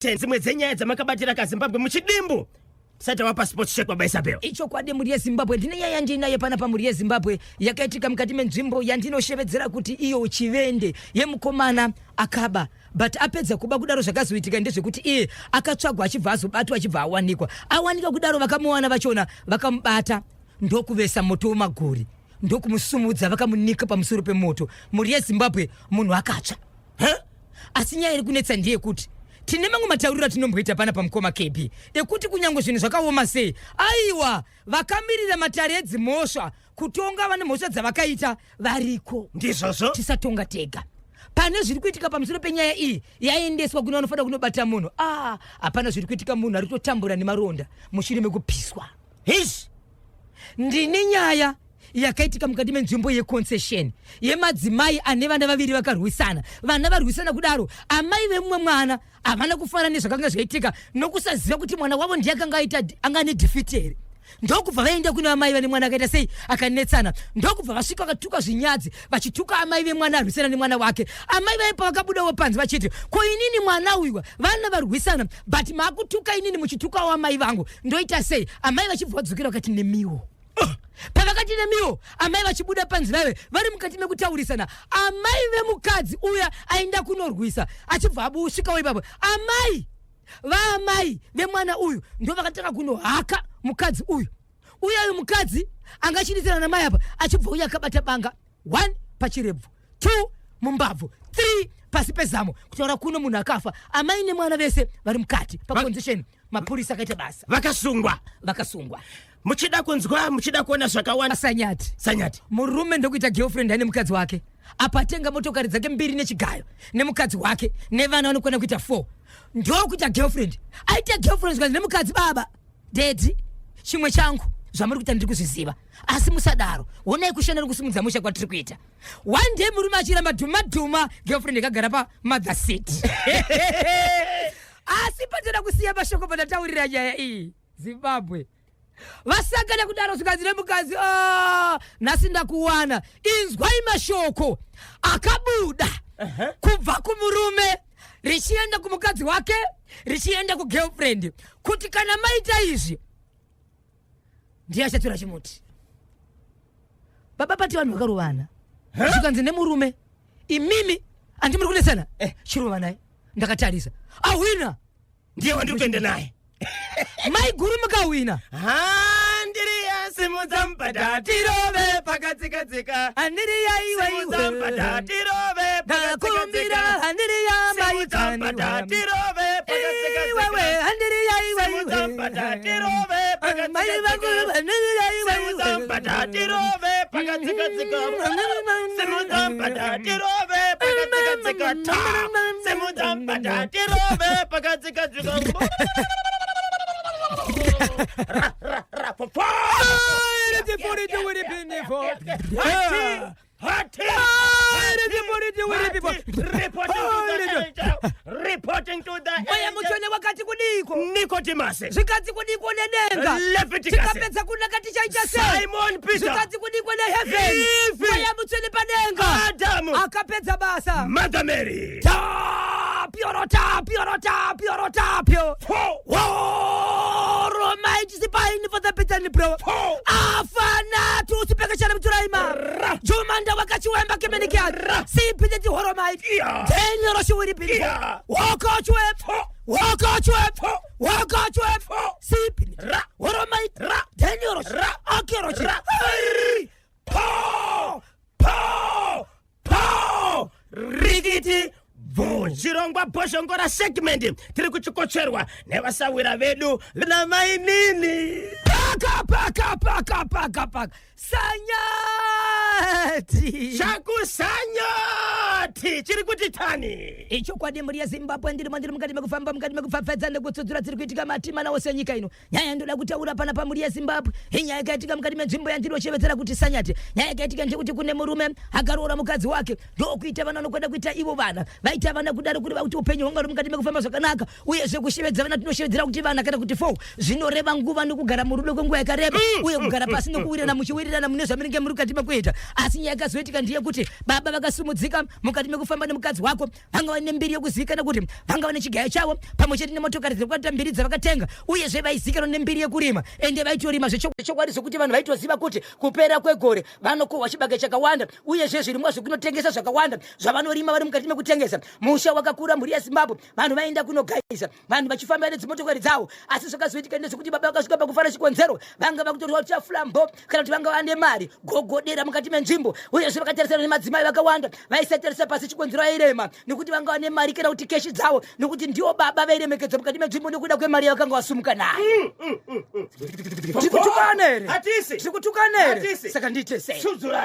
Tenzimwe zenyaya dzamakabatira kaZimbabwe muchidimbu. Sata wa passport check wabaisa beo. Icho kwade muri yeZimbabwe ndine yaya ndinaye pana pa muri yeZimbabwe yakaitika mukati menzvimbo yandinoshevedzera kuti iyo chivende yemukomana akaba but apedza kuba kudaro zvakazoitika ndezvekuti iye akatsvagwa achibva azobatwa achibva awanika kudaro vakamuwana vachona vakamubata ndokuvesa moto wemaguri ndokumusumudza vakamunika pamusoro pemoto. Muri yeZimbabwe munhu akatsva asi nyaya iri kunetsa ndiye kuti tine mamwe matauriro atinomboita pana pamukoma KB ekuti kunyange zvinhu zvakaoma sei aiwa vakamirira matare edzimhosva kutonga vane mhosva dzavakaita variko ndizvozvo tisatonga tega pane zviri kuitika pamusoro penyaya iyi yaendeswa kuna vanofanira kunobata munhu hapana zviri kuitika munhu ari kutotambura nemaronda mushure mekupiswa. Ndine nyaya yakaitika mukati menzvimbo yeconcession yemadzimai ane vana vaviri vakarwisana. Vana varwisana kudaro amai vemumwe mwana havana kufara nezvakanga zvaitika nokusaziva kuti mwana wavo ndiye anga nedefeated. Ndokubva vaenda kuna amai vane mwana akaita sei akanetsana. Ndokubva vasvika vakatuka zvinyadzi vachituka amai vemwana arwisana nemwana wake. Amai vaipa vakabudawo panze vachiti ko inini mwana uyu vana varwisana but makutuka inini muchitukawo amai vangu ndoita sei. Amai vachibva vadzokera vakati nemiwo pavakati nemiwo amai vachibuda panze vave vari mukati mekutaurisana. Amai vemukadzi uya aenda kunorwisa achibva abusvikawo ipapo amai vaamai vemwana uyu ndo vakatanga kunohaka mukadzi uyu. Uyu mukadzi angachiridzana namai apa achibva uya akabata banga 1 pachirebvu 2 mumbabvu 3 pasi pezamo kutaura kuno munhu akafa. Amai nemwana vese vari mukati pacondition. Mapurisa akaita basa vakasungwa. Muchida kunzwa muchida kuona zvakawanda Sanyati murume ndokuita girlfriend ane mukadzi wake apatenga motokari dzake 2 nechigayo nemukadzi wake nevana vanokwana kuita 4 ndokuita girlfriend. Aita girlfriend zvazi nemukadzi baba dedi chimwe changu zvamuri kuita ndiri kuzviziva asi musadaro honai kushanda nokusumudza musha kwatiri kuita. One day murume achiramba dhuma girlfriend yakagara pa mother seat asi patera kusiya mashoko patataurira nyaya iyi Zimbabwe vasangana kudaro zvikadzi nemukadzi nhasi ndakuwana inzwai mashoko akabuda kubva kumurume richienda kumukadzi wake richienda kugirlfriend kuti kana maita izvi ndiye achatora chimuti. Baba pati vanhu vakarovana zvikanzi nemurume imimi andimuri kunesana chirova naye ndakatarisa ahwina ndiye wandikuenda naye mai guru mukawina ndiri yasimudza mpadatirove pakatsikatsika handiri yaiwaiwe mpadatirove ndakumbira handiri yamaitsaniwewe handiri yaiwaiwe mpadatirove mai vangu handiri yaiwaiwe mpadatirove pakatsikatsika simudza mpadatirove pakatsikatsika simudza mpadatirove pakatsikatsika Reporting to the Maya muchone wakati kudiko Nicodemus zvikati kudiko nedenga tikapedza kunaka tichaita sei Simon Peter zvikati kudiko neheaven Maya muchone padenga Adamu akapedza basa Mother Mary piorotapio Romaiti sipaini for the pitani bro afana tu sipekeshana mturaima jumanda wakachiwemba kemenikia sipite horomaiti tenyo roshuwiri pili wakachwe sipini horomaiti tenyo roshi akiroshi rigiti Zvirongwa boshongora segment tiri kuchikocherwa nevasawira vedu na mainini paka Sanyati Sanyati chiri kuti tani icho kwadi muri yeZimbabwe ndiri mukati mekufamba mukati mekufafedza nekutsudzura tiri kuitika matimana wose nyika ino. Nyaya ndoda kutaura pana pamuri yeZimbabwe inyaya yakaitika mukati menzvimbo yandinoshevedzera kuti Sanyati. Nyaya yakaitika ndekuti kune murume akaroora mukadzi wake ndokuita vana vanokwenda kuita ivo vana vaita vana kudaro kuti kuti upenyu hwanga mukati mekufamba zvakanaka uyezve kushevedza vana tinoshevedzera kuti vana kana kuti 4 zvinoreva nguva nokugara murudo kwenguva yakareba uye kugara pasi nokuwirirana muchiwirirana mune zvamunenge muri mukati mekuita asi nyaya yakazoitika ndiye kuti baba vakasumudzika mukati mekufamba nemukadzi wako vanga vane mbiri yekuzivikana kuti vanga vane chigayo chavo pamwe chete nemotokari dzekukwata mbiri dzavakatenga uyezve vaizivikanwa nembiri yekurima ende vaitorima zvechokwadi zvokuti vanhu vaitoziva kuti kupera kwegore vanokohwa chibage chakawanda uyezve zvirimwa zvekunotengesa zvakawanda zvavanorima vari mukati mekutengesa. Musha wakakura mhuri yeZimbabwe vanhu vaenda kunogaisa vanhu vachifamba nedzimotokari dzavo asi zvakazoitika ndezvekuti baba vakasvika pakufara chikonzero vanga vakutorwa chaflambo kana kuti vanga vane mari gogodera mukati menzvimbo uyezve vakatarisana nemadzimai vakawanda vaisatarisa pasi chikonzero airema nekuti vanga vane mari kana kuti keshi dzavo nekuti ndiwo baba vairemekedzwa mukati menzvimbo nekuda kwemari yavakanga vasumuka nayo. Tikutukanere saka ndite sei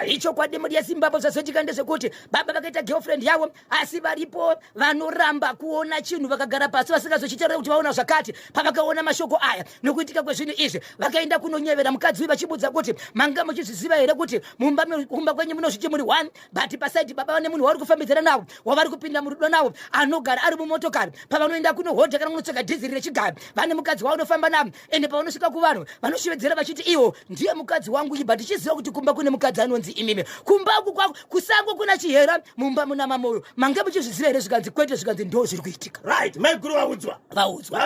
icho kwadi mhuri yeZimbabwe zvazoitika ndezvekuti baba vakaita girlfriend yavo asi varipo vanoramba kuona chinhu vakagara pasi vasingazochitaura kuti vaona zvakati pavakaona mashoko aya nokuitika kwezvinhu izvi vakaenda kunonyevera mukadzi uyu vachibudza kuti manga muchizviziva here kuti mumba kwenyu munozviti muri 1 but pasaidi baba vane munhu wavari kufambidzana navo wavari kupinda murudo navo anogara ari mumotokari pavanoenda kunohodha kana kunotsvaga dhiziri rechigari vane mukadzi wavo unofamba navo ende pavanosvika kuvanhu vanoshevedzera vachiti iwo ndiye mukadzi wangu but tichiziva kuti kumba kune mukadzi anonzi imime kumba uku kwako kusango kuna chihera mumba muna mamoyo manga muchizviziva here zvikanzi kwete zvikanzi ndo zviri kuitika. Right, maiguru vaudzwa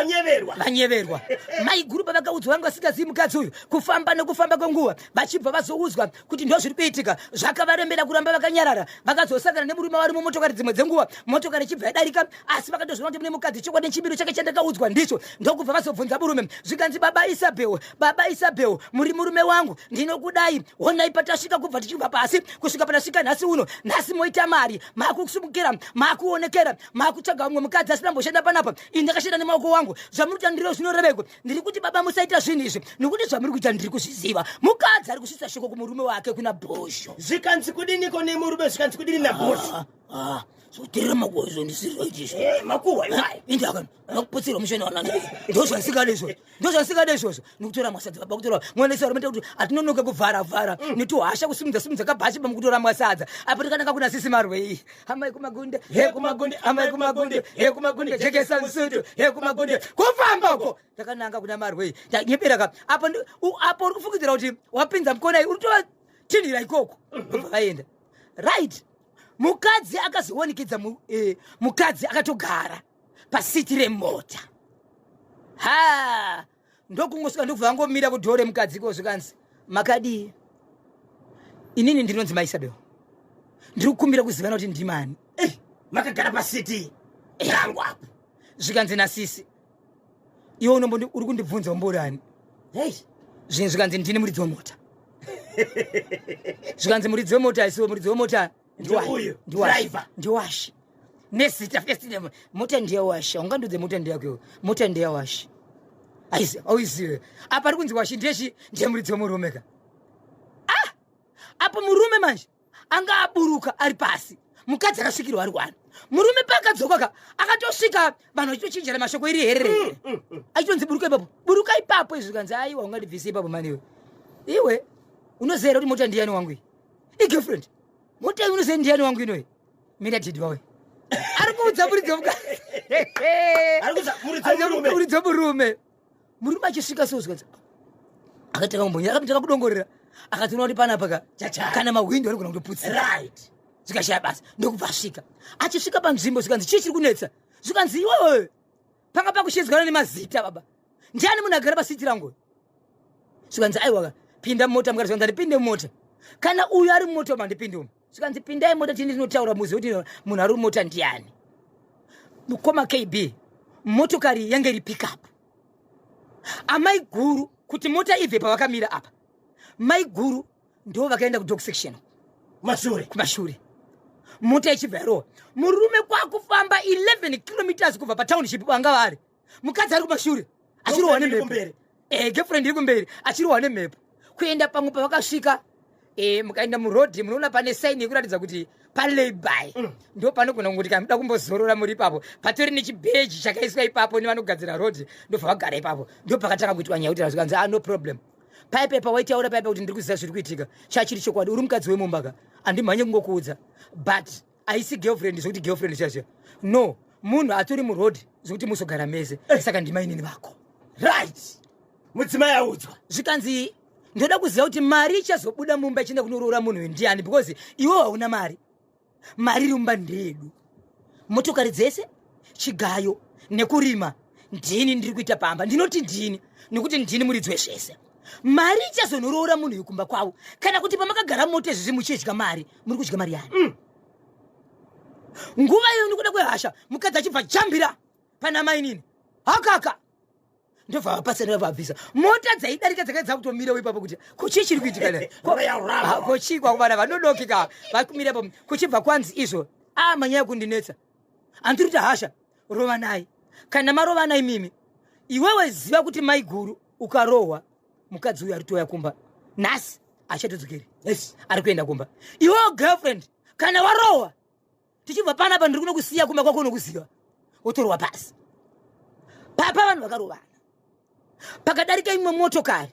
vanyeverwa maiguru pavakaudzwa vanga vasingazivi mukadzi uyu kufamba nekufamba kwenguva vachibva vazoudzwa kuti ndo zviri kuitika zvakavarembera kuramba vakanyarara vakazosangana nemurume vari mumotokari dzimwe dzenguva motokari ichibva yadarika asi vakatozviona kuti mune mukadzi chokwadi nechimiro chake chandakaudzwa ndicho ndokubva vazobvunza murume zvikanzi baba Isabel muri murume wangu ndinokudai honai patasvika kubva tichibva pasi kusvika patasvika nhasi uno nhasi moita mari makusumukira makuonekera makutsvaga umwe mukadzi asina mboshanda panapa ini ndakashanda nemaoko wangu zvamuri kuita ndiro zvinoreveko ndiri kuti baba musaita zvinhu izvi nekuti zvamuri kuita ndiri kuzviziva mukadzi ari kusvitsa shoko kumurume wake kuna bhosho zvikanzi kudiniko nemurume zvikanzi kudini nabhosho zoterera magozo ndisirwa itisho makuhwa indaka nakuputsira mushoni wananga ndozvasikada izvozvo nekutora mwasadza baba kutora mwanesa rumenta kuti atinonoka kuvhara nituhasha kusimudza kabhashi pamukutora mwasadza apatikana kuna sisi marwei hamai kumagunde hamai kumagunde jekesa musutu kumagunde kufamba uko takananga kuna marwei tanyeberaka apo uri kufungidzira kuti wapinza mukona urutova chinhira ikoko vaenda right. Mukadzi akazionikidza mukadzi akatogara pasiti remota ndokungosvika ndokubva vangomira kudhore mukadzi ko zvikanzi makadii inini ndinonzi maisabel ndiri kukumbira kuzivana kuti ndimani makagara pasiti yangu apo zvikanzi nasisi iwe uri kundibvunza umborani zvinhu zvikanzi ndini muridzi wemota zvikanzi muridzi wemota isiwe muridzi wemota ndiwashi nezita mota ndiyawashi aungandudze mota ndiyakwewo mota ndiyawashi auiziwe apa ari kunzi washi ndiye muridzi wemurumeka apo murume manje anga aburuka ari pasi mukadzi akasvikirwa ari 1 murume paakadzokaka akatosvika vanhu vachitochinjira mashoko iri herere achitonzi buruka ipapo izvi kanzi aiwa ungandibvisi ipapo maniwe iwe unozera kuti mota ndiyani wangu iyi igirlfriend mota iyi unoziva ndiyani wangu inoyi miradhidhi wawe ari kuudza muridzi wemurume murume achisvika sozvikanzi akatanga kumbonya akamutanga kudongorera akatoona kuti panapa kana mahwindo anogona kutoputsira zvikashaya basa ndokubva asvika achisvika panzvimbo zvikanzi chii chiri kunetsa zvikanzi iwewe panga pakushidzwana nemazita baba ndiani munhu agara pasiti rangu zvikanzi aiwa pinda mumota mukati zvikanzi ndipinde mumota kana uyu ari mumota mandipinde umu zvikanzi pindai mota tini tinotaura muzive kuti munhu ari mumota ndiani mukoma KB motokari yange iri pickup amai guru kuti mota ibve pavakamira apa mai guru ndo vakaenda kudog section kumashure mota ichibva yarowa murume kwakufamba 11 kilometers kubva patownship vanga vari mukadzi ari kumashure achirohwa nemhepo girlfriend iri kumberi achirohwa nemhepo kuenda pamwe pavakasvika mukaenda murodhi munoona pane saini yekuratidza kuti palay-by ndo panogona kunguti kamuda kumbozorora muri ipapo patori nechibheji chakaiswa ipapo nevanogadzira rodhi ndobva vagara ipapo ndo pakatanga kuitwa nyaya kuti zvikanzi no problem paipepa waitaura paipa kuti ndiri kuziva zviri kuitika chachiri chokwadi uri mukadzi wemumbaka andimhanye kungokuudza but aisi girlfriend zvokuti girlfriend chazvo no munhu atori murodhi zvokuti muzogara mese saka ndimainini vako right mudzimai audzwa zvikanzi ndoda kuziva kuti mari ichazobuda mumba ichienda kunoroora munhu ndiani because iwe hauna mari mari rumba ndedu motokari dzese chigayo nekurima ndini ndiri kuita pamba ndinoti ndini nekuti ndini muridzi wezvese mari ichazonoroora munhu yekumba kwavo kana kuti pamakagara moto izvizvi muchidya mari muri kudya mari yani nguva iyo nikuda kwehasha mukadzi achibva jambira pana mai nini hakaka ndobva vapasana vabvisa mota dzaidarika dzakaedza kutomira ipapo kuti kuchii chiri kuitika kochikwa kuvana vanodokika vakumirapo kuchibva kwanzi izvo manyaya kundinetsa handiri kuti hasha rovanai kana marovanai mimi iwewe ziva kuti mai guru ukarohwa mukadzi uyu ari toya kumba nhasi achatodzokeri ari kuenda kumba iwewe girlfriend kana warohwa tichibva panapa ndiri kuno kusiya kumba kwako unokuziva wotorwa pasi papa vanhu vakarovana pakadarika imwe motokari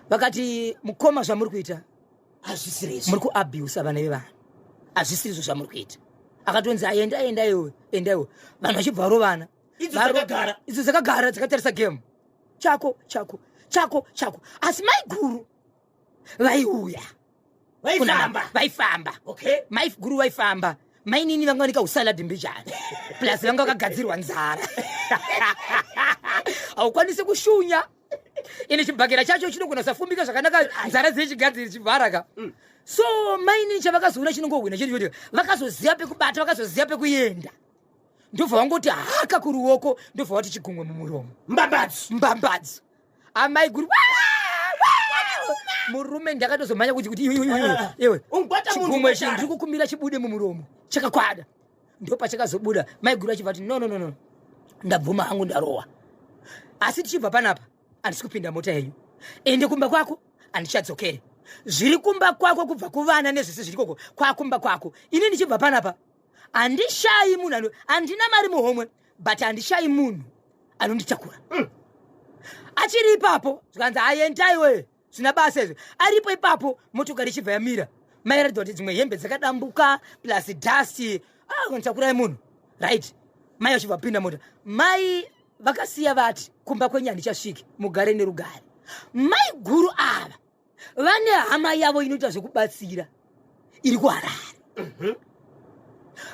vakati mukoma zvamuri kuita muri kuabusa vana vevanhu hazvisiri izvo zvamuri kuita akatonzi aenda iwe vanhu vachibva varovana idzo dzakagara dzakatarisa game chako asi mai guru vaiuya vaifamba mai guru vaifamba mai nini vanga vanika usaladi mbijani plus vanga vakagadzirwa nzara haukwanisi kushunya ine chibhakera chacho chinogona safumbika zvakanaka nzara dzechigadziri chibharaka so mai nini chavakazoona chinongohwina chiri vakazoziva pekubata vakazoziva pekuenda ndobva vangoti haka kuruoko ndobva vati chigumwe mumuromo mbambadzo amai guru murume ndakatozomanya kuti iwe chigumwe chii ndiri kukumira chibude mumuromo chakakwada ndopachakazobuda mai guru achibva ti no ndabvuma hangu ndarohwa asi tichibva panapa handisi kupinda mota yenyu ende kumba kwako handichadzokere zviri kumba kwako kubva kuvana nezvese zviri koko kwakumba kwako ini ndichibva panapa handishayi munhu handina mari muhomwe but handishayi munhu anonditakura achiri ipapo zvikanzi aendaiwe zvina basa izvo aripo ipapo motokari ichibva yamira mai ratidza kuti dzimwe hembe dzakadambuka plus dasti kunditakurai munhu right mai achibva pinda mota mai vakasiya vati kumba kwenyu handichasviki mugare nerugare mai guru ava vane hama yavo inoita zvekubatsira iri kuharare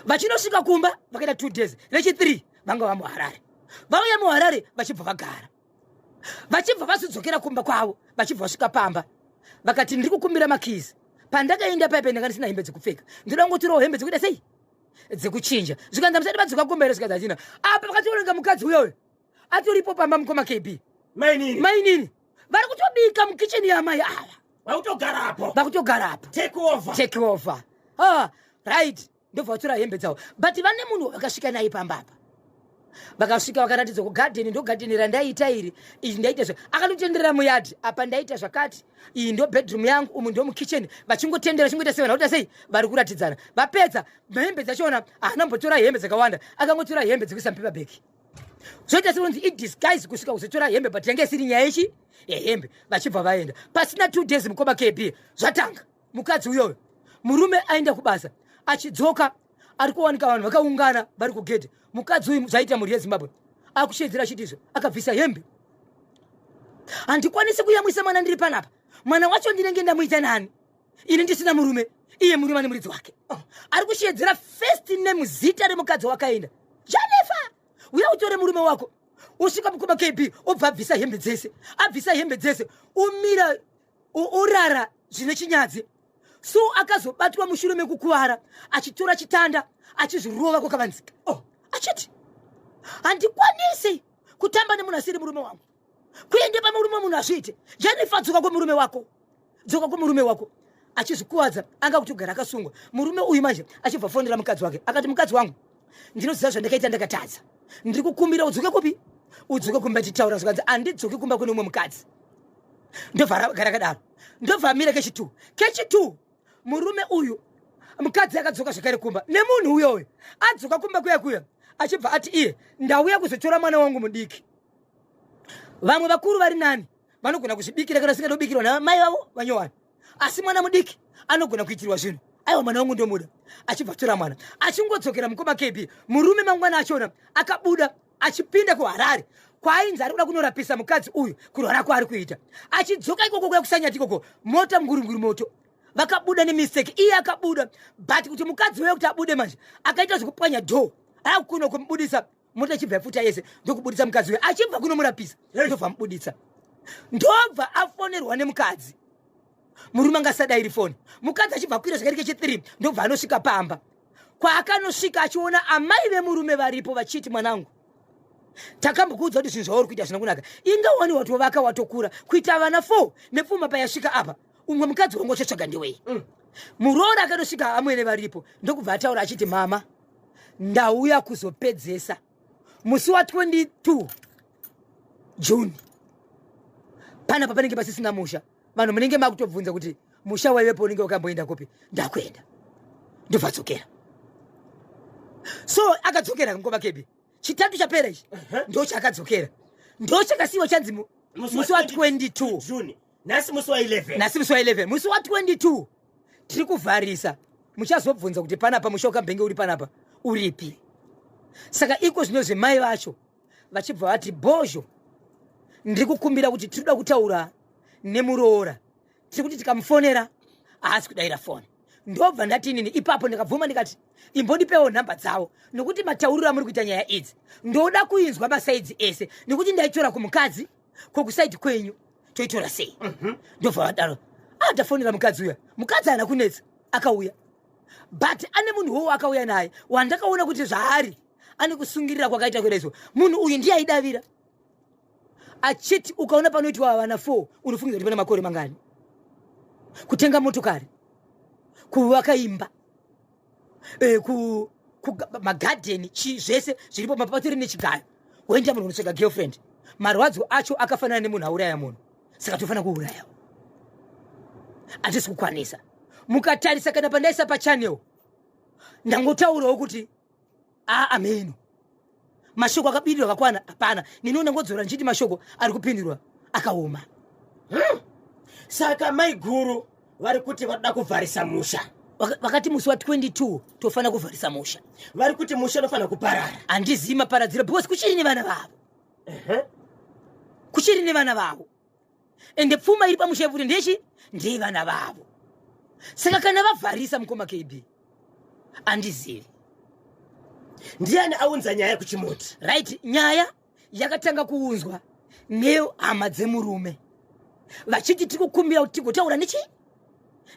vachinosvika kumba vakaita 2 days nechi3 vanga vamuharare vauya muharare vachibva vagara vachibva vazodzokera kumba kwavo vachibva vasvika pamba vakati ndiri kukumbira makizi pandakaenda paipe ndanga ndisina hembe dzekupfeka ndoda ngotirawo hembe dzekuita sei dzekuchinja zvikanza musati vadzoka kumbere zvikanza achina apa vakatiorenga mukadzi uyoyo atoripo pamba mukoma KB mai nini vari kutobika mukicheni yamai ava vakutogarapo take over right ndobva vatora hembe dzavo but vane munhu vakasvika naye pambapa vakasvika vakaratidzwa kugadheni ndo gadheni randaiita iri izvi ndaita zva akanotenderera muyadhi apa ndaita zvakati iyi ndo bedroom yangu umu ndo mukicheni vachingotendera chingoita sei vanauta sei vari kuratidzana vapedza hembe dzachona haana mbotora hembe dzakawanda akangotora hembe dzekuisa mupepabheki zvoita sekunzi idisguise kusvika kuzotora hembe but yange isiri nyaya ichi yehembe vachibva vaenda pasina 2 days mukoma KB zvatanga mukadzi uyoyo murume aenda kubasa achidzoka ari kuwanika vanhu vakaungana vari kugedhe mukadzi uyu zvaita mhuri yezimbabwe akushedzera chitizvo akabvisa hembe handikwanisi kuyamwisa mwana ndiri panapa mwana wacho ndinenge ndamuita nani ini ndisina murume iye murume ane muridzi wake ari kushedzera first name zita remukadzi wakaenda Jennifer uya utore murume wako usvika mukoma KB obva abvisa hembe dzese umira urara zvine chinyadzi so akazobatwa mushure mekukuvara achitora chitanda achizvirova kwakavanzika achiti handikwanisi kutamba nemunhu asiri murume wangu kuende pamurume munhu azviite Jennifer dzoka kwemurume wako achizvikuwadza anga kutogara akasungwa murume uyu manje achibva fonera mukadzi wake akati mukadzi wangu ndinoziva zvandakaita ndakatadza ndiri kukumbira udzoke kupi udzoke kumba titaura zvikanzi handidzoki kumba kune umwe mukadzi ndobva gara kadaro ndobva amira kechi2 murume uyu mukadzi akadzoka zvakare kumba nemunhu uyoyo adzoka kumba kuya achibva ati iye ndauya kuzotora mwana wangu mudiki vamwe vakuru vari nani vanogona kuzvibikira kana singatobikirwa namai vavo vanyowani asi mwana mudiki anogona kuitirwa zvinhu aiwa mwana wangu ndomuda achibva tora mwana achingodzokera mukoma KB murume mangwana achona akabuda achipinda kuharare kwaainzi ari kuda kunorapisa mukadzi uyu kurwara kwaari kuita achidzoka ikoko kuya kusanyati ikoko mota mungurunguru moto vakabuda nemistake iye akabuda but kuti mukadzi weyo kuti abude manje akaita zvekupwanya dho akuno kumubudisa moto achibva futa yese ndokubudisa mukadzi weyo achibva kunomurapisa ndobva mubudisa ndobva afonerwa nemukadzi murume angasadairi foni mukadzi achibva kuita zvakarike chi3 ndobva anosvika pamba kwaakanosvika achiona amai vemurume varipo vachiti mwanangu takambokuudza kuti zvinhu zvauri kuita zvina kunaka ingawani watovaka watokura kuita vana 4 nepfuma payasvika apa umwe mukadzi wangu chotsvaga ndiwei muroora akanosvika amwene varipo ndokubva ataura achiti mama ndauya kuzopedzesa musi wa 22 June panapa panenge pasisina musha vanhu munenge makutobvunza kuti musha waivepo unenge wakamboenda kupi ndakuenda ndobva adzokera so akadzokera ngoma kebi chitatu chapera ichi ndo chakadzokera ndo chakasiwa chanzi musi wa 22 June nasi musi wa 11 musi wa 22 tiri kuvharisa muchazobvunza kuti panapa musha wakambenge uri panapa uripi saka iko zvino zvemai vacho vachibva vati bozho ndiri kukumbira kuti tiri kuda kutaura nemuroora tiri kuti tikamufonera haasi kudayira foni ndobva ndati inini ipapo ndikabvuma ndikati imbondipewo nhamba dzavo nokuti matauriro amuri kuita nyaya idzi ndoda kuinzwa masaidzi ese nekuti ndaitora kumukadzi kokusaidi kwenyu toitora sei ndobva vadaro atafonera mukadzi uya mukadzi ana kunetsa akauya but ane munhu wowo akauya naye wandakaona kuti zvaari ane kusungirira kwakaita kurezo munhu uyu ndiye aidavira achiti ukaona panoitwa vana 4 unofungiza kuti pana makore mangani kutenga motokari kuvaka imba magadheni zvese zviripo mapatori nechigayo woenda munhu unotsvaka girlfriend marwadzo acho akafanana nemunhu auraya munhu saka tofanira kuurayawo hatisi kukwanisa mukatarisa kana pandaisa pachannel ndangotaurawo kuti ameno mashoko akabidirwa akakwana hapana ninoona ngodzora nchiti mashoko ari kupindurwa akaoma saka maiguru vari kuti vada kuvharisa musha vakati musi wa 22 tofanira kuvharisa musha vari kuti musha unofanira kuparara handizivi maparadziro because kuchiri nevana vavo kuchiri nevana vavo ende pfuma iri pamusha yefuti ndechi ndevana vavo saka kana vavharisa mukoma KB handizivi ndiani aunza nyaya kuchimoti right nyaya yakatanga kuunzwa nehama dzemurume vachiti tiri kukumbira kuti tigotaura nechi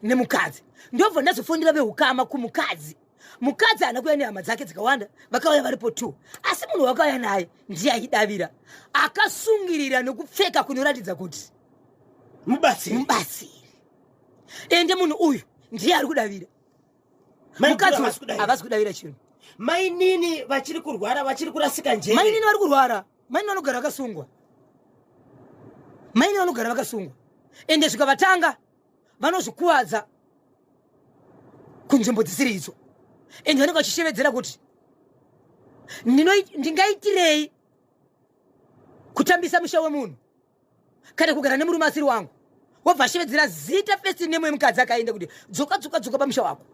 nemukadzi ndobva ndazofondera vehukama kumukadzi mukadzi haana kuuya nehama dzake dzikawanda vakauya varipo 2 asi munhu wakauya naye ndiye aidavira akasungirira nokupfeka kunoratidza kuti mubatsiri ende munhu uyu ndiye ari kudavira mukadzi havasi kudavira chinhu mainini vachiri kurwara vachiri kurasika njere mainini vari kurwara mainini vanogara vakasungwa mainini vanogara vakasungwa ende zvikavatanga vanozvikuwadza kunzvimbo dzisiri idzo ende vanenge vachishevedzera kuti ndingaitirei kutambisa musha wemunhu kana kugara nemurume asiri wangu wobva ashevedzera zita festi nemo yemukadzi akaenda kuti dzoka pamusha wako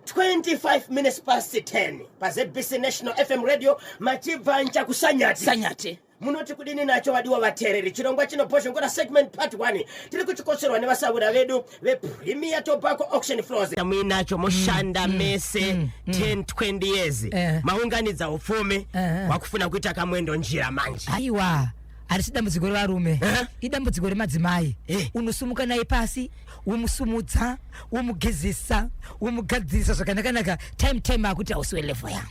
25 minutes past 10 pazebc national FM radio machibva nchakusanyate munoti kudini nacho wadiwa vatereri chirongwa chinoposha ngora segment part 1 tiri kuchikoserwa nevasabura vedu vePremier Tobacco Auction Floors muinacho moshanda mese 10-20 years maunganidza ufumi wakufuna kuita kamwendo njira manje aiwa harisi dambudziko revarume idambudziko remadzimai unosumuka naye pasi womusumudza womugezesa womugadzisa zvakanaka time akuti hausiwe level yangu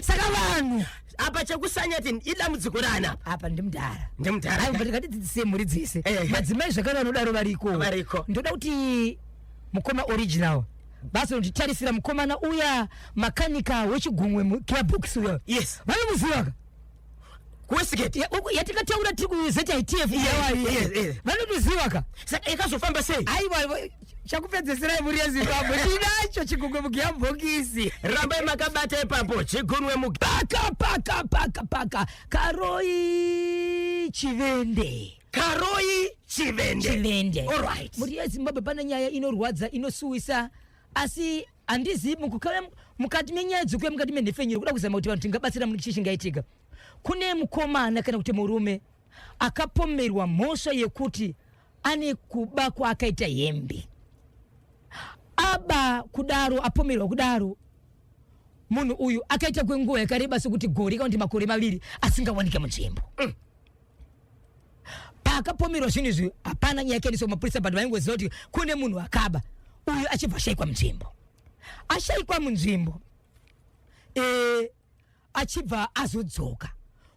saka vanhu apa chekusanyati idambudziko rana apa ndimudhara ai ngatidzidzise mhuri dzese madzimai zvakana vanodaro variko ndoda kuti mukoma original basi nditarisira mukomana uya makanika wechigumwe gearbox uya yes vanomuziva kuwesiketi yatikataura tiri kuZITF vanomuziva ka saka ikazofamba sei aiwa chakupedzesirai muri yeZimbabwe tinacho chigumwe mugearbox rambai makabata ipapo chigumwe paka Karoi Chivende alright muri yeZimbabwe pane nyaya inorwadza inosuwisa asi handizivi mukati menyaya dzekuya mukati menhefenyuro kuda kuzama kuti vanhu tingabatsira muri chichingaitika kune mukomana kana kuti murume akapomerwa mhosva yekuti ani kuba kwa akaita yembe aba kudaro apomerwa kudaro munhu uyu akaita kwenguva yakareba sekuti gori kana kuti makore maviri asingawanike munzvimbo paakapomerwa zvinhu izvi hapana nyaya yakaendeswa kumapurisa but vaingoziva kuti kune munhu akaba uyu achibva ashayikwa munzvimbo ashayikwa munzvimbo achibva azodzoka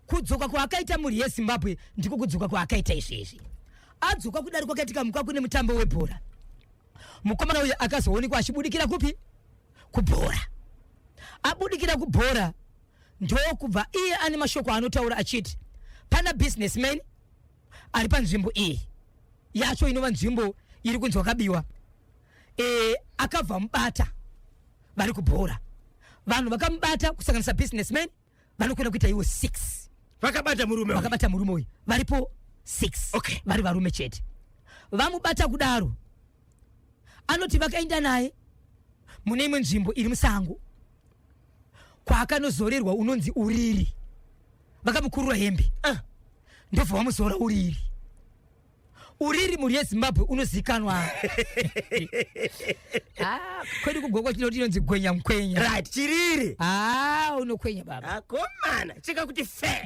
kudzoka kwaakaita mhuri yeZimbabwe ndiko kudzoka kwaakaita izvezvi adzoka kudari kwakaitika mukwa kune mutambo webhora mukomana uyu akazoonekwa achibudikira kupi kubhora abudikira kubhora ndokubva iye ane mashoko anotaura achiti pana businessman ari panzvimbo iyi yacho inova nzvimbo iri kunzi wakabiwa akabva mubata vari kubhora vanhu vakamubata kusanganisa businessman vanokwenda kuita iwo 6 vakabata murume uyu varipo 6 okay. vari varume chete vamubata kudaro anoti vakaenda naye mune imwe nzvimbo iri musango kwaakanozorerwa unonzi uriri vakamukurura hembe ndobva vamuzora uriri mhuri yeZimbabwe unozikanwa kwedu kugokwa inonzi gwenya mukwenya right chiriri unokwenya baba akomana chikakuti fe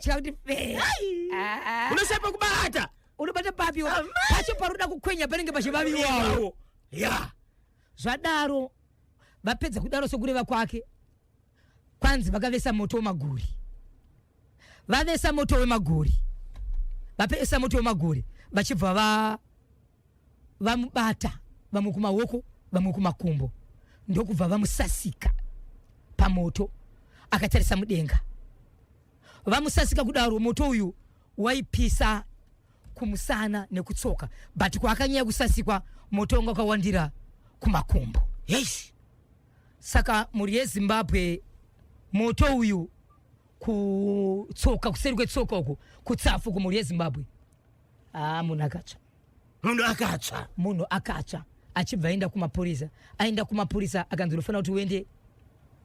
unosapa kubata unobata papi pacho paroda kukwenya panenge pachivaviwawo zvadaro vapedza kudaro sokureva kwake kwanzi vakavesa moto wemaguri vavesa moto wemaguri vapesa moto wemaguri vachibva vamubata vamwe kumaoko vamwe kumakumbo ndokubva vamusasika pamoto akatarisa mudenga vamusasika kudaro moto uyu waipisa kumusana nekutsoka but kwaakanyanya kusasikwa moto wanga wakawandira kumakumbo saka mhuri yeZimbabwe moto uyu kutsoka kuseri kwetsoka uku kutsafu kumhuri yeZimbabwe munhu akatsva achibva aenda kumapurisa akanzi unofanira kuti uende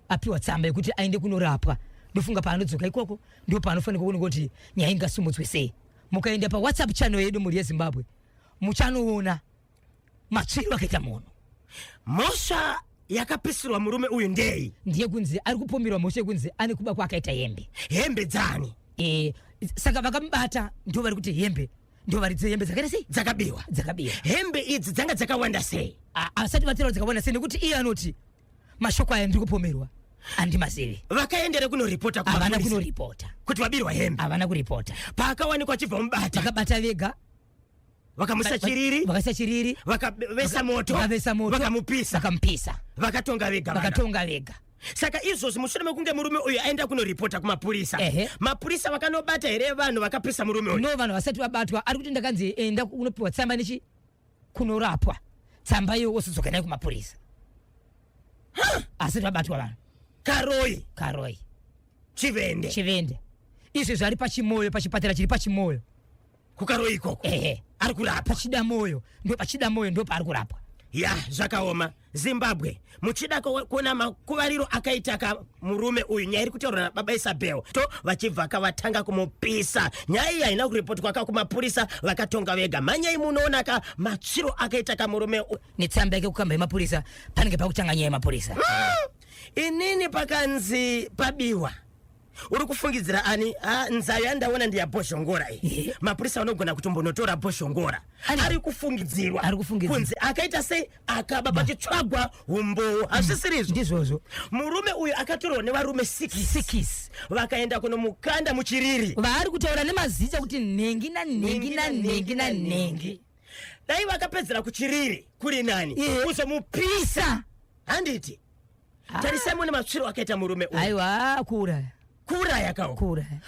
apiwa tsamba yekuti aende kunorapwa ndofunga paanodzoka ikoko ndo paanofanirwa kuoneka kuti nyaya ingasumudzwe sei mukaenda paWhatsApp channel yedu mhuri yeZimbabwe muchanoona matsviro akaita munhu mhosva yakapisirwa murume uyu ndei ndiye kunzi ari kupomerwa mhosva yekunzi ane kuba kwakaita hembe dzani saka vakamubata ndo vari kuti hembe ndo varidze hembe dzakaita sei dzakabiwa hembe idzi dzanga dzakawanda sei asati vatira dzakawanda sei nekuti iye anoti mashoko aya ndiri kupomerwa andimazivi vakaendere kunoripota havana kunoripota kuti wabirwa hembe havana kuripota paakawanikwa achibva mubata vakabata vega vakamusa chiriri vakavesa moto vakamupisa vakatonga vega saka izvozvi mushure mekunge murume uyu aenda kunoripota kumapurisa mapurisa vakanobata here vanhu vakapisa murume uyu no vanhu vasati vabatwa ari kuti ndakanzi enda unopiwa tsamba nechi kunorapwa tsamba iyo wosodzoka nayo kumapurisa asati vabatwa vanhu karoyi chivende izvi zvari pachimoyo pachipatara chiri pachimoyo kukaroyi ikoko ari kurapa pachida moyo ndo paari kurapwa zvakaoma Zimbabwe muchida kuona makuvariro akaita murume uyu nyaya iri kutaurwa nababa Isabel to vachibva kavatanga kumupisa nyaya iyi haina kuripotwa kumapurisa vakatonga vega manyai munoona matsviro akaita kamurume uyu netsamba yake kukamba yemapurisa panenge pakutanga nyaya yemapurisa inini pakanzi pabiwa uri kufungidzira ani nzayo yandaona ndiyaboshongora iyi mapurisa vanogona kutombonotora boshongora ari kufungidzirwa kunzi akaita sei akaba pachitsvagwa umbowo hazvisirizvo ndizvozvo murume uyu akatorwa nevarume 6 vakaenda kunomukanda muchiriri vaari kutaura nemazita kuti nhengi dai vakapedzera kuchiriri kuri nani kuzomupisa handiti tarisai mune matsviro akaita murume uyu aiwa kuuraya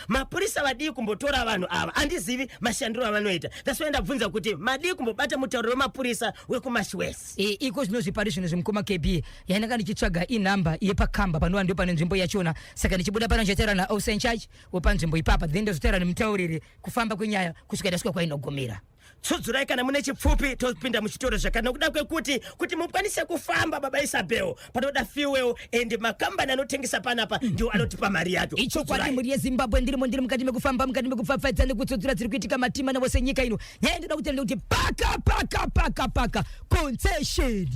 mapurisa vadii kumbotora vanhu ava handizivi mashandiro avanoita that's why ndabvunza kuti madii kumbobata mutauro wemapurisa wekuMashwesi iko zvinozvipari zvino zvemukoma KB yainanga ndichitsvaga inhamba yepakamba panova ndio pane nzvimbo yachona saka ndichibuda pano ndichataura naOcean Church wepanzvimbo ipapa then ndozotaura nemutauriri kufamba kwenyaya kusvika ndasvika kwainogumira tsudzulai kana mune chipfupi topinda muchitoro zvakana kuda kwekuti kuti mukwanise kufamba baba Isabel panoda fuel and makambani anotengesa panapa ndio anotipa mari yacho. Icho kwati muri yeZimbabwe ndiri mukati mekufamba nekutsudzura dziri kuitika matima na wose nyika ino. Nyaya ndoda kutenda kuti paka concession.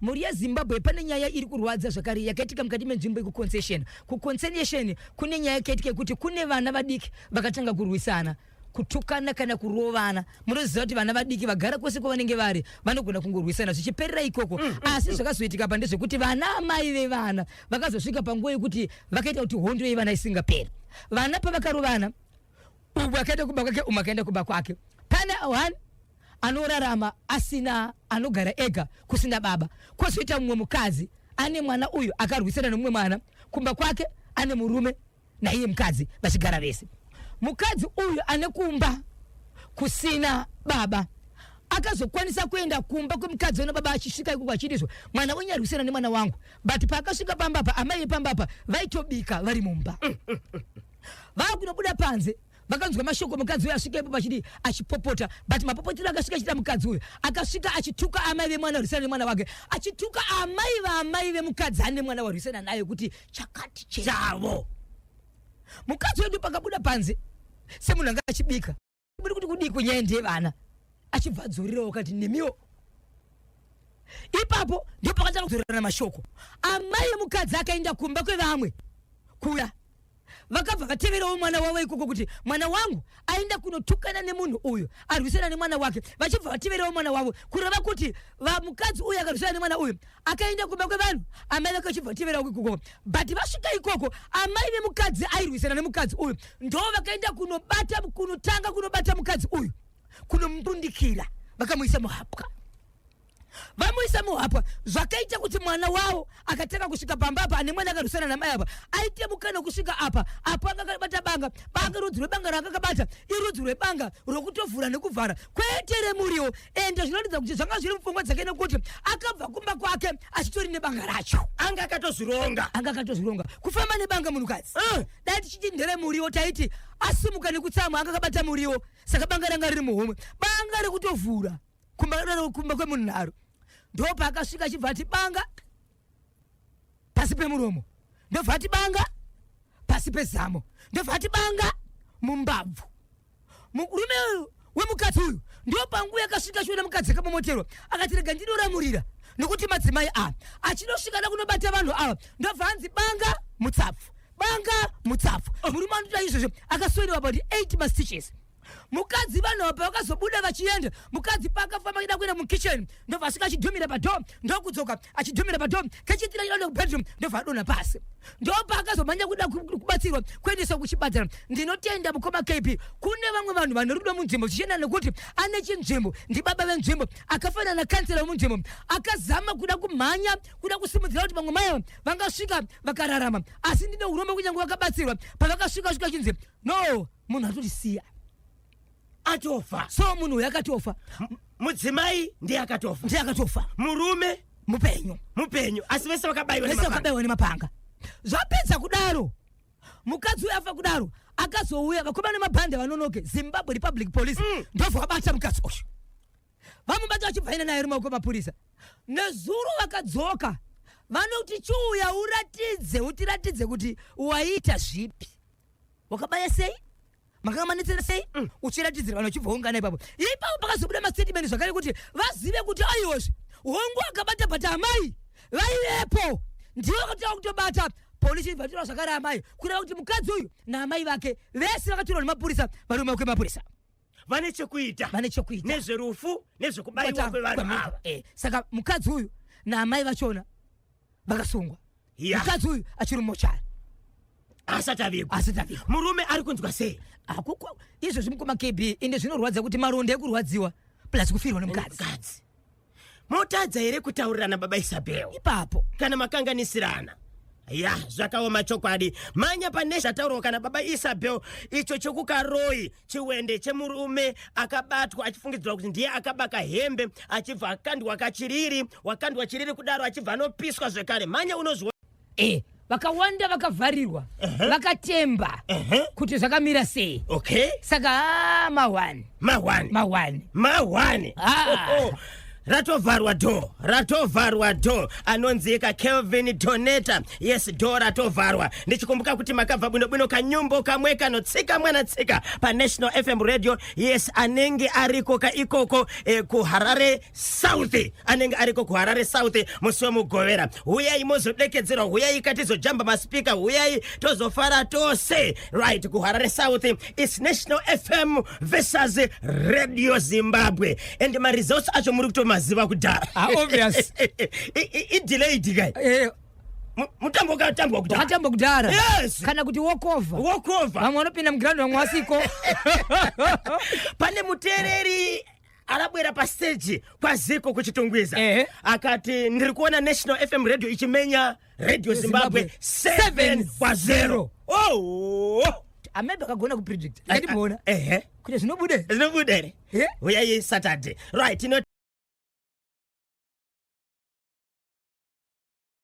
Muri yeZimbabwe pane nyaya iri kurwadza zvakare yakaitika mukati menzvimbo iku concession. Ku concession kune nyaya yakaitika kuti kune vana vadiki vakatanga kurwisana, kutukana kana kurovana. Munoziva kuti vana vadiki vagara kwose kwavanenge vari vanogona kungorwisana zvichiperera ikoko. Asi zvakazoitika pa ndezvekuti vana amai vevana vakazosvika panguva yekuti vakaita kuti hondo yevana isingaperi. Vana pavakarovana, umwe akaenda kuba kwake, umwe akaenda kuba kwake. Pane one anorarama asina, anogara ega kusina baba. Kwozoita mumwe mukadzi ane mwana uyu akarwisana nomumwe mwana, kumba kwake ane murume na iye mukadzi vachigara vese. Mukadzi uyu ane kumba kusina baba akazokwanisa kuenda kumba kwemukadzi wena baba achisvika ikoko achitizwa mwana unyarwisana nemwana wangu, but paakasvika pambapa amai pambapa vaitobika vari mumba. Vakunobuda panze vakanzwa mashoko mukadzi uyu asvika ipapo achidi achipopota, but mapopotero akasvika achita mukadzi uyu akasvika achituka amai vemwana arwisana nemwana wake, achituka amai vemukadzi ane mwana warwisana naye kuti chakati chavo. Mukadzi wedu pakabuda panze semunhu anga achibika budi kuti kudi kunyende vana achibvadzurirawo kati nemiwo. Ipapo ndipo pakatanga kuzorana mashoko. Amai emukadzi akaenda kumba kwevamwe kuya vakabva vateverawo mwana wavo ikoko kuti mwana wangu aenda kunotukana nemunhu uyu arwisana nemwana wake. Vachibva vateverawo mwana wavo kureva kuti mukadzi uyu akarwisana nemwana uyu akaenda kumba kwevanhu, amai vake vachibva vateverawo ikoko. But vasvika ikoko amai vemukadzi airwisana nemukadzi uyu ndo vakaenda kunotanga kunobata mukadzi uyu kunomupundikira vakamuisa muhapwa. Vamuisa muhapwa zvakaita kuti mwana wavo akatanga kusvika pambapa ane mwana akarwisana namai apa aite mukana kusvika apa angakabata banga rudzi rwebanga raakakabata irudzi rwebanga rokutovhura nekuvhara kwetere muriwo. Ende zvinoratidza kuti zvanga zviri mupfungwa dzake nekuti akabva kumba kwake achitori nebanga racho, anga akatozvironga kufamba nebanga munhukadzi. Dai tichiti ndere muriwo taiti asimuka nekutsamwa anga akabata muriwo, saka banga ranga riri muhomwe, banga rekutovhura kumba kwemunhu naro. Ndo paakasvika achibva ati banga pasi pemuromo, ndobva ati banga pasi pezamo, ndobva ati banga mumbabvu. Murume wemukadzi uyu ndo panguva yakasvika achiona mukadzi akamomoterwa akati rega ndinoramurira nokuti madzimai achinosvikana kunobata vanhu ava ndobva anzi banga mutsapfu. Murume anoita izvozvo akasoerewa about 8 mastitches. Mukadzi vanhu apa vakazobuda vachienda, mukadzi paakafamba achida kuenda mukitchen ndobva asvika achidhumira padhoo, ndokudzoka achidhumira padhoo kechitira chienda kubedroom ndobva adonha pasi. Ndopa akazomhanya kuda kubatsirwa kuendeswa kuchipatara. Ndinotenda mukoma KP kune vamwe vanhu vane rudo munzvimbo zvichienda nekuti ane chinzvimbo ndibaba venzvimbo akafanana na kansela wemunzvimbo akazama kuda kumhanya kuda kusimudzira kuti vamwe mai vangasvika vakararama, asi ndine urombo kunyange vakabatsirwa pavakasvika chinzi no munhu atotisiya atofa. So munhu yakatofa, mudzimai ndiye akatofa, murume mupenyu asi vese vakabayiwa nemapanga. Zvapedza kudaro mukadzi uyu afa kudaro akazouya vakoma nemabhande vanonoke Zimbabwe Republic Police ndobva vabata mukadzi uyu, vamubata vachibvaina naye ri maoko mapurisa. Nezuro vakadzoka vanoti chiuya utiratidze kuti waita zvipi, wakabaya sei, makamanetsera sei, uchiratidzira vanhu vachibvaungana ipapo. Ipapo pakazobuda mastatement zvakare kuti vazive kuti aiwozve hongu akabata bata amai vaivepo ndivo vakatanga kutobata. Polisi ivatira zvakare amai kureva kuti mukadzi uyu naamai vake vese vakatorwa nemapurisa vari mumaoko emapurisa, vane chekuita nezverufu nezvekubayiwa kwevanhu ava. Saka mukadzi uyu naamai vachona vakasungwa, mukadzi uyu achiri mumochari asati avigwa. Murume ari kunzwa sei? Akuko izvo mukoma KB inde zvinorwadza kuti maronda ekurwadziwa plus kufirwa nemukadzi. Motadza here kutaurirana baba Isabel ipapo kana makanganisirana? Ya zvakaoma chokwadi. Manya pane zvataurwa kana baba Isabel icho chokukaroi chiwende chemurume akabatwa achifungidzirwa kuti ndiye akabaka hembe achibva wakandwa chiriri kudaro achibva anopiswa zvekare. Manya unozviona vakawanda vakavharirwa vakatemba kuti zvakamira sei. Okay, saka mawani ratovharwa do anonzika Kelvin Doneta. Yes, do ratovharwa. Ndichikumbuka kuti makabva bwino kanyumbo kamwe kanotsika mwanatsika pa National FM Radio. Yes, anenge ariko ikoko ku Harare South, musi wemugovera. Huyai mozodekedzerwa, huyai katizojamba maspika, huyai tozofara tose. Right, ku Harare South is National FM versus Radio Zimbabwe, and my results acho muri kutoma maziva kudhara. Obvious. Delayed guy. Mutambo kudhara. Yes. Kana kuti walk over. Vamwe vanopinda muground vamwe vasiko. Pane mutereri arabwera pa stage kwa Ziko kuchitungwiza. Akati ndiri kuona National FM Radio ichimenya Radio Zimbabwe 7-0. Amebe kagona kupredict. Yakati muona. Kuti zvinobudere. Uyai Saturday. Right,